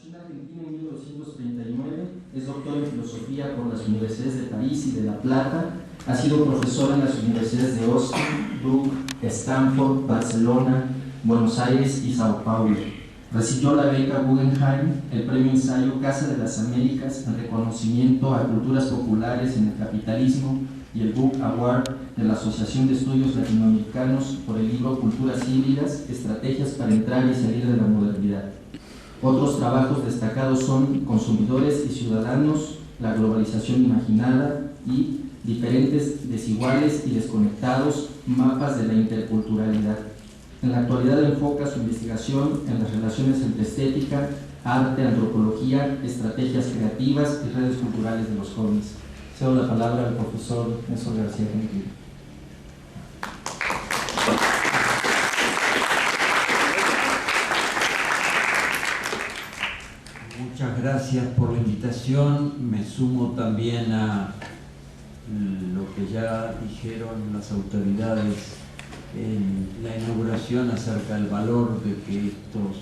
Nació en Argentina en 1939, es doctor en filosofía por las universidades de París y de La Plata, ha sido profesor en las universidades de Austin, Duke, Stanford, Barcelona, Buenos Aires y Sao Paulo. Recibió la beca Guggenheim, el premio ensayo Casa de las Américas en reconocimiento a culturas populares en el capitalismo y el Book Award de la Asociación de Estudios Latinoamericanos por el libro Culturas Híbridas, Estrategias para entrar y salir de la modernidad. Otros trabajos destacados son Consumidores y Ciudadanos, la globalización imaginada y Diferentes, desiguales y desconectados, mapas de la interculturalidad. En la actualidad enfoca su investigación en las relaciones entre estética, arte, antropología, estrategias creativas y redes culturales de los jóvenes. Cedo la palabra al profesor Néstor García Gentil. Muchas gracias por la invitación. Me sumo también a lo que ya dijeron las autoridades en la inauguración acerca del valor de que estos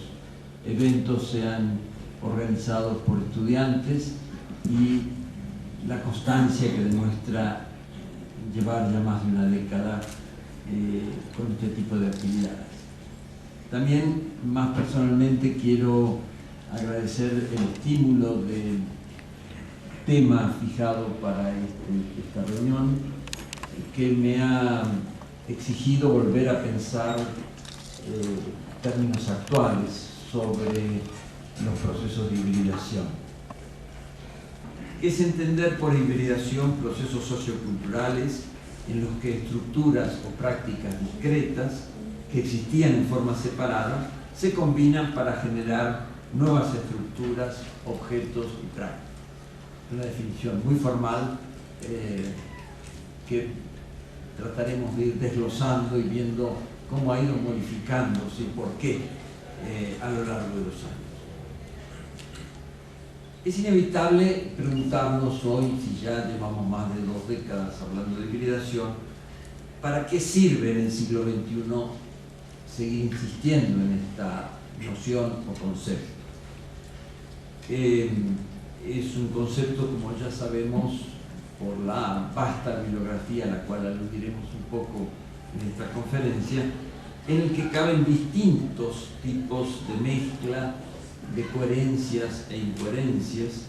eventos sean organizados por estudiantes y la constancia que demuestra llevar ya más de una década con este tipo de actividades. También, más personalmente, quiero agradecer el estímulo del tema fijado para esta reunión, que me ha exigido volver a pensar términos actuales sobre los procesos de hibridación. Es entender por hibridación procesos socioculturales en los que estructuras o prácticas discretas que existían en forma separada se combinan para generar nuevas estructuras, objetos y prácticas. Una definición muy formal que trataremos de ir desglosando y viendo cómo ha ido modificándose y por qué a lo largo de los años. Es inevitable preguntarnos hoy, si ya llevamos más de 2 décadas hablando de hibridación, ¿para qué sirve en el siglo XXI seguir insistiendo en esta noción o concepto? Es un concepto, como ya sabemos, por la vasta bibliografía a la cual aludiremos un poco en esta conferencia, en el que caben distintos tipos de mezcla de coherencias e incoherencias,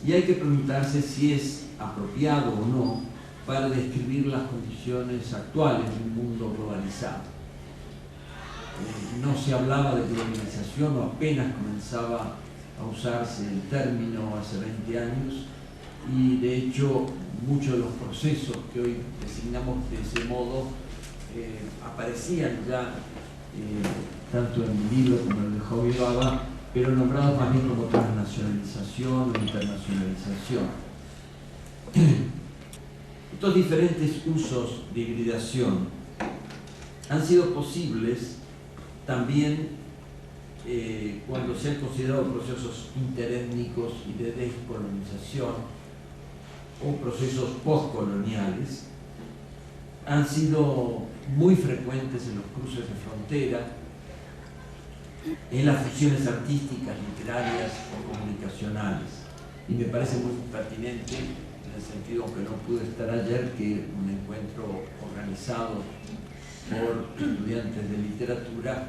y hay que preguntarse si es apropiado o no para describir las condiciones actuales de un mundo globalizado. No se hablaba de globalización o apenas comenzaba a usarse el término hace 20 años, y de hecho muchos de los procesos que hoy designamos de ese modo aparecían ya tanto en mi libro como en el de Javier Baba, pero nombrados más bien como transnacionalización o internacionalización. Estos diferentes usos de hibridación han sido posibles también cuando se han considerado procesos interétnicos y de descolonización o procesos postcoloniales. Han sido muy frecuentes en los cruces de frontera, en las fusiones artísticas, literarias o comunicacionales. Y me parece muy pertinente, en el sentido, aunque no pude estar ayer, que un encuentro organizado por estudiantes de literatura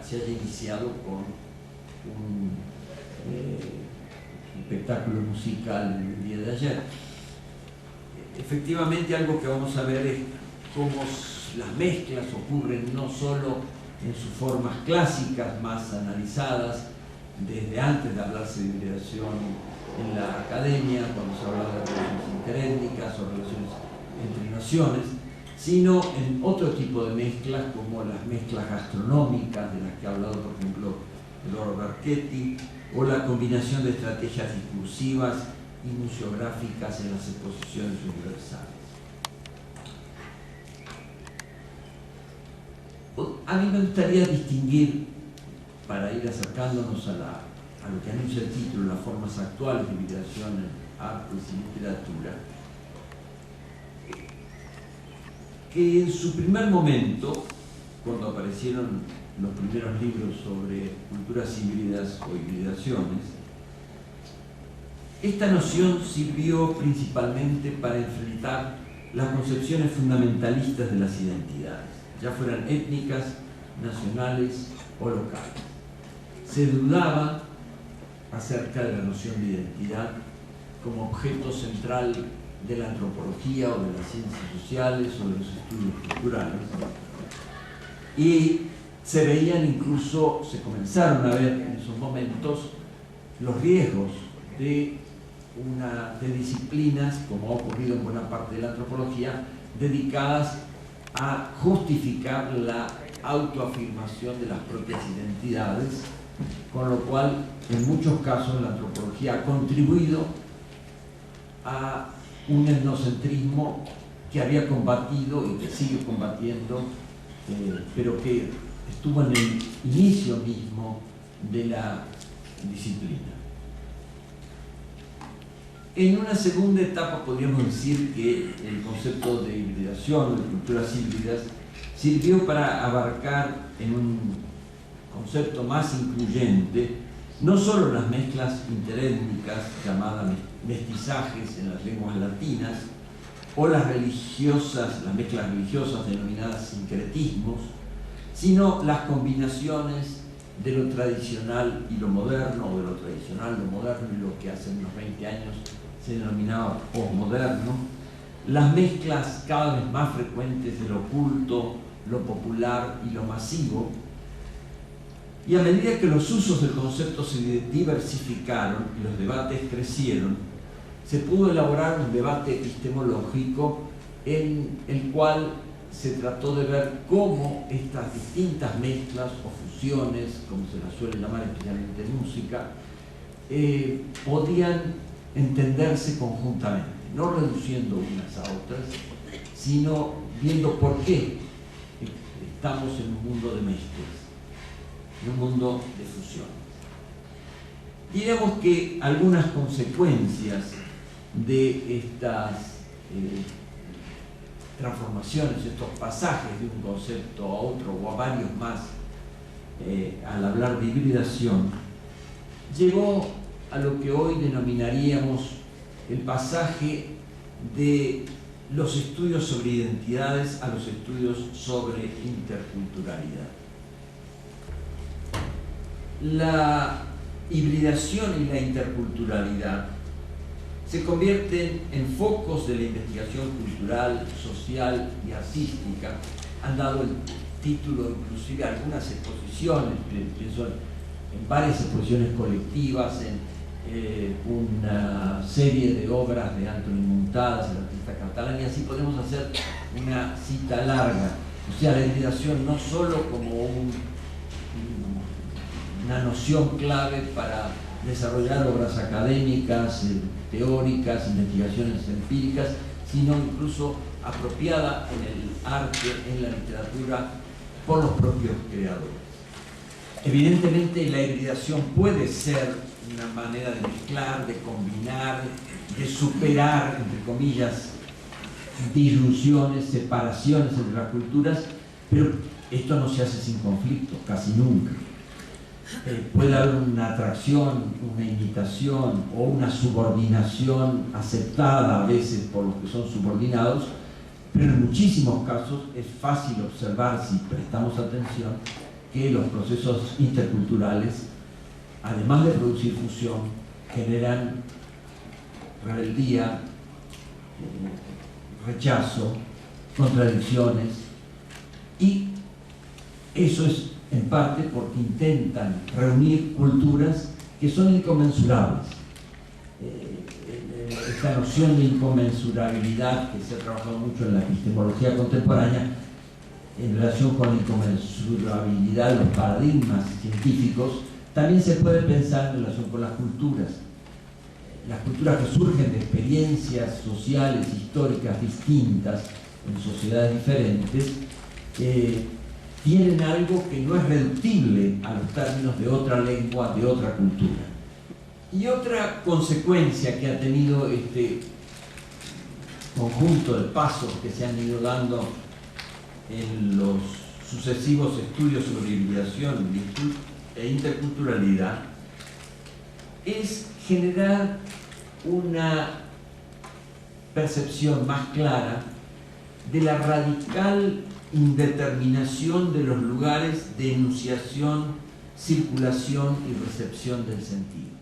se haya iniciado con un espectáculo musical el día de ayer. Efectivamente, algo que vamos a ver es cómo las mezclas ocurren no solo en sus formas clásicas más analizadas, desde antes de hablarse de hibridación en la academia, cuando se hablaba de relaciones interétnicas o relaciones entre naciones, sino en otro tipo de mezclas, como las mezclas gastronómicas, de las que ha hablado, por ejemplo, Eduardo Barchetti, o la combinación de estrategias discursivas y museográficas en las exposiciones universales. A mí me gustaría distinguir, para ir acercándonos a lo que anuncia el título, las formas actuales de hibridación en artes y literatura, que en su primer momento, cuando apareció aparecieron los primeros libros sobre culturas híbridas o hibridaciones, esta noción sirvió principalmente para enfrentar las concepciones fundamentalistas de las identidades, ya fueran étnicas, nacionales o locales. Se dudaba acerca de la noción de identidad como objeto central de la antropología o de las ciencias sociales o de los estudios culturales, y se veían incluso, se comenzaron a ver en esos momentos los riesgos de disciplinas, como ha ocurrido en buena parte de la antropología, dedicadas a justificar la autoafirmación de las propias identidades, con lo cual en muchos casos la antropología ha contribuido a un etnocentrismo que había combatido y que sigue combatiendo, pero que estuvo en el inicio mismo de la disciplina. En una segunda etapa podríamos decir que el concepto de hibridación o de culturas híbridas sirvió para abarcar en un concepto más incluyente no solo las mezclas interétnicas llamadas mestizajes en las lenguas latinas o las mezclas religiosas denominadas sincretismos, sino las combinaciones de lo tradicional y lo moderno, o de lo tradicional, lo moderno y lo que hace unos 20 años se denominaba posmoderno, las mezclas cada vez más frecuentes de lo oculto, lo popular y lo masivo. Y a medida que los usos del concepto se diversificaron y los debates crecieron, se pudo elaborar un debate epistemológico en el cual se trató de ver cómo estas distintas mezclas o fusiones, como se las suele llamar especialmente en música, podían entenderse conjuntamente, no reduciendo unas a otras, sino viendo por qué estamos en un mundo de mezclas, en un mundo de fusiones. Diremos que algunas consecuencias de estas transformaciones, estos pasajes de un concepto a otro o a varios más, al hablar de hibridación, llevó a lo que hoy denominaríamos el pasaje de los estudios sobre identidades a los estudios sobre interculturalidad. La hibridación y la interculturalidad se convierten en focos de la investigación cultural, social y artística. Han dado el título inclusive a algunas exposiciones, pienso en varias exposiciones colectivas, en una serie de obras de Antoni Muntadas, el artista catalán, y así podemos hacer una cita larga. O sea, la hibridación no solo como una noción clave para desarrollar obras académicas, teóricas, investigaciones empíricas, sino incluso apropiada en el arte, en la literatura, por los propios creadores. Evidentemente la hibridación puede ser una manera de mezclar, de combinar, de superar, entre comillas, disyunciones, separaciones entre las culturas, pero esto no se hace sin conflicto, casi nunca. Puede haber una atracción, una imitación o una subordinación aceptada a veces por los que son subordinados, pero en muchísimos casos es fácil observar, si prestamos atención, que los procesos interculturales, además de producir fusión, generan rebeldía, rechazo, contradicciones, y eso es en parte porque intentan reunir culturas que son inconmensurables. Esta noción de inconmensurabilidad que se ha trabajado mucho en la epistemología contemporánea en relación con la inconmensurabilidad de los paradigmas científicos, también se puede pensar en relación con las culturas que surgen de experiencias sociales, históricas distintas en sociedades diferentes, tienen algo que no es reductible a los términos de otra lengua, de otra cultura. Y otra consecuencia que ha tenido este conjunto de pasos que se han ido dando en los sucesivos estudios sobre hibridación e interculturalidad es generar una percepción más clara de la radical indeterminación de los lugares de enunciación, circulación y recepción del sentido.